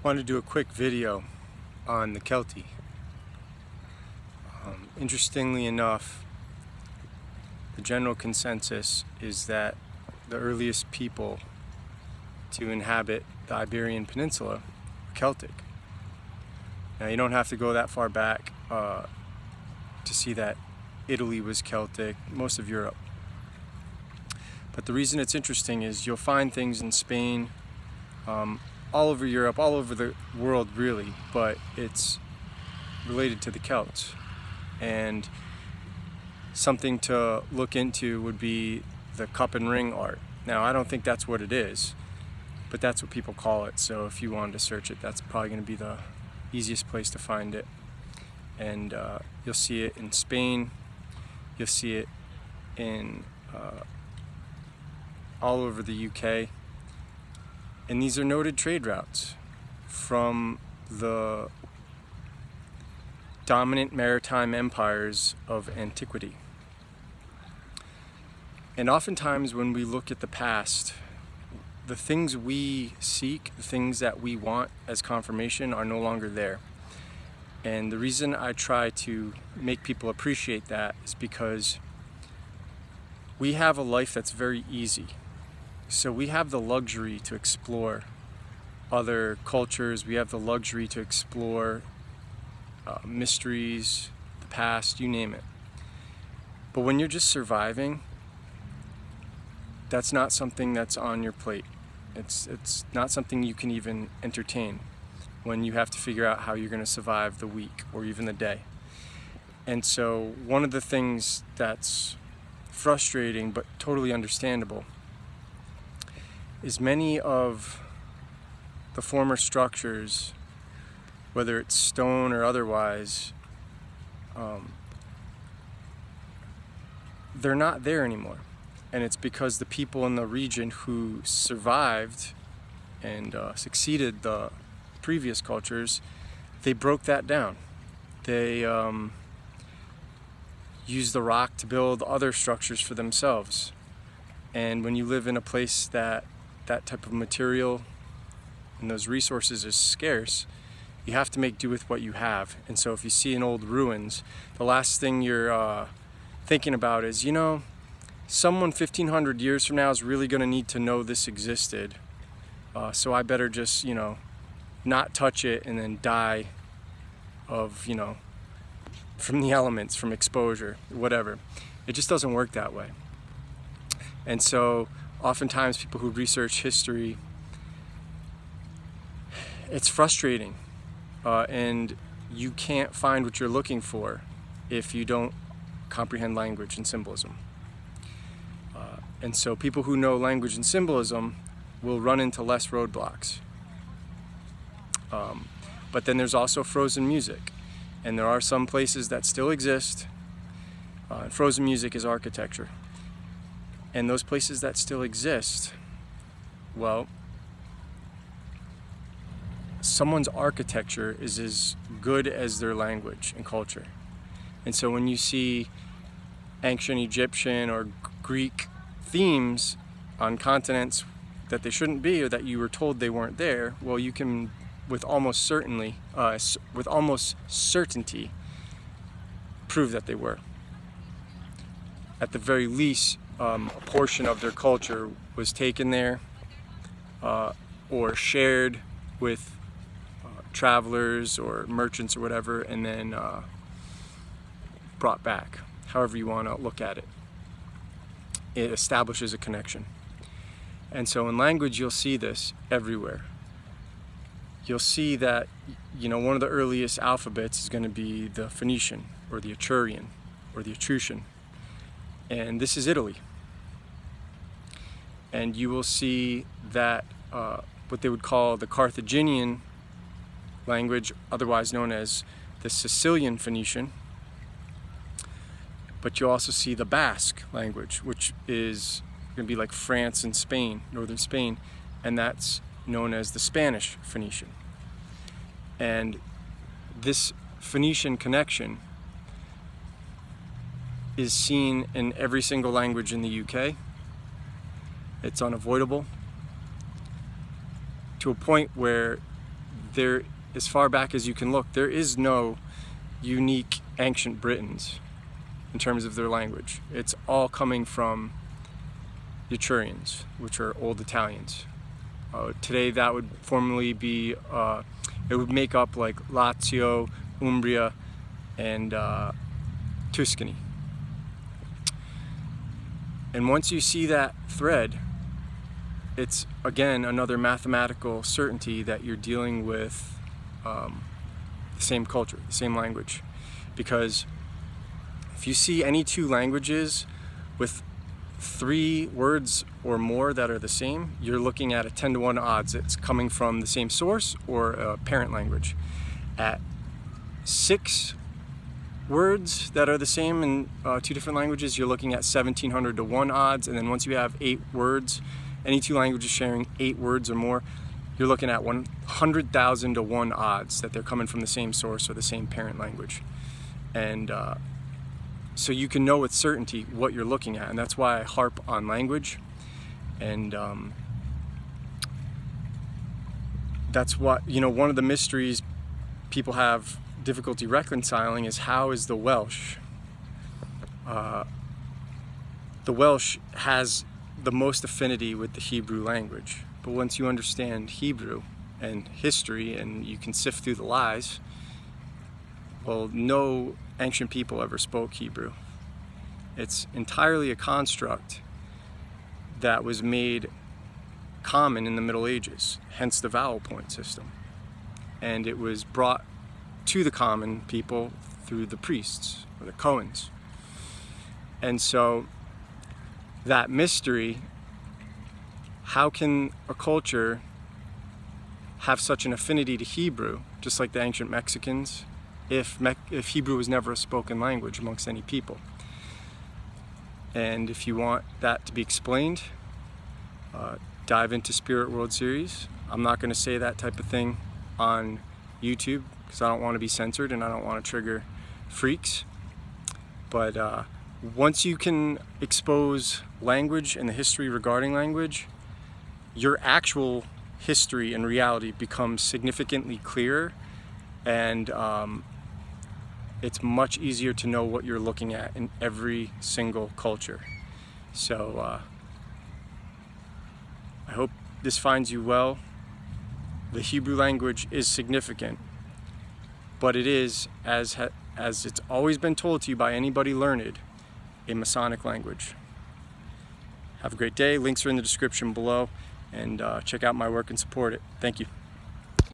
wanted to do a quick video on the Celti. Interestingly enough, the general consensus is that the earliest people to inhabit the Iberian Peninsula were Celtic. Now, you don't have to go that far back to see that Italy was Celtic, most of Europe. But the reason it's interesting is you'll find things in Spain, all over Europe, all over the world really, but it's related to the Celts. And something to look into would be the cup and ring art. Now, I don't think that's what it is, but that's what people call it. So if you wanted to search it, that's probably going to be the easiest place to find it. And you'll see it in Spain, you'll see it in all over the UK. And these are noted trade routes from the dominant maritime empires of antiquity. And oftentimes when we look at the past, the things we seek, the things that we want as confirmation are no longer there. And the reason I try to make people appreciate that is because we have a life that's very easy. So we have the luxury to explore other cultures, we have the luxury to explore mysteries, the past, you name it. But when you're just surviving, that's not something that's on your plate. It's not something you can even entertain when you have to figure out how you're going to survive the week or even the day. And so one of the things that's frustrating but totally understandable is many of the former structures, whether it's stone or otherwise, they're not there anymore. And it's because the people in the region who survived and succeeded the previous cultures, they broke that down. They used the rock to build other structures for themselves. And when you live in a place that type of material and those resources is scarce, you have to make do with what you have. And so if you see an old ruins, the last thing you're thinking about is, someone 1,500 years from now is really going to need to know this existed. So I better just, not touch it and then die of, from the elements, from exposure, whatever. It just doesn't work that way. And so oftentimes people who research history, it's frustrating. And you can't find what you're looking for if you don't comprehend language and symbolism. And so people who know language and symbolism will run into less roadblocks. But then there's also frozen music. And there are some places that still exist. And frozen music is architecture. And those places that still exist, well, someone's architecture is as good as their language and culture. And so when you see ancient Egyptian or Greek themes on continents that they shouldn't be or that you were told they weren't there, well, you can with almost certainty prove that they were. At the very least, a portion of their culture was taken there or shared with travelers or merchants or whatever, and then brought back. However you want to look at it. It establishes a connection. And so in language, you'll see this everywhere. You'll see that, one of the earliest alphabets is going to be the Phoenician or the Etrurian or the Etruscan. And this is Italy. And you will see that what they would call the Carthaginian language, otherwise known as the Sicilian Phoenician. But you also see the Basque language, which is going to be like France and Spain, northern Spain, and that's known as the Spanish Phoenician. And this Phoenician connection is seen in every single language in the UK. It's unavoidable to a point where there, as far back as you can look, there is no unique ancient Britons in terms of their language. It's all coming from Etrurians, which are old Italians. Today that would formerly be, it would make up like Lazio, Umbria, and Tuscany. And once you see that thread, it's again another mathematical certainty that you're dealing with the same culture, the same language. Because if you see any two languages with 3 words or more that are the same, you're looking at a 10-to-1 odds. It's coming from the same source or a parent language. At 6 words that are the same in 2 different languages, you're looking at 1,700-to-1 odds. And then once you have 8 words, any 2 languages sharing 8 words or more, you're looking at 100,000-to-1 odds that they're coming from the same source or the same parent language. And so you can know with certainty what you're looking at, and that's why I harp on language. And that's what, one of the mysteries people have difficulty reconciling is how is the Welsh. The Welsh has the most affinity with the Hebrew language, but once you understand Hebrew and history and you can sift through the lies, well, no ancient people ever spoke Hebrew. It's entirely a construct that was made common in the Middle Ages, hence the vowel point system. And it was brought to the common people through the priests, or the Cohens. And so that mystery, how can a culture have such an affinity to Hebrew, just like the ancient Mexicans, if Hebrew was never a spoken language amongst any people? And if you want that to be explained, dive into SpiritWhirled series. I'm not going to say that type of thing on YouTube because I don't want to be censored and I don't want to trigger freaks. But once you can expose language and the history regarding language, your actual history and reality becomes significantly clearer, and it's much easier to know what you're looking at in every single culture. So I hope this finds you well. The Hebrew language is significant, but it is, as it's always been told to you by anybody learned, a Masonic language. Have a great day. Links are in the description below, and check out my work and support it. Thank you.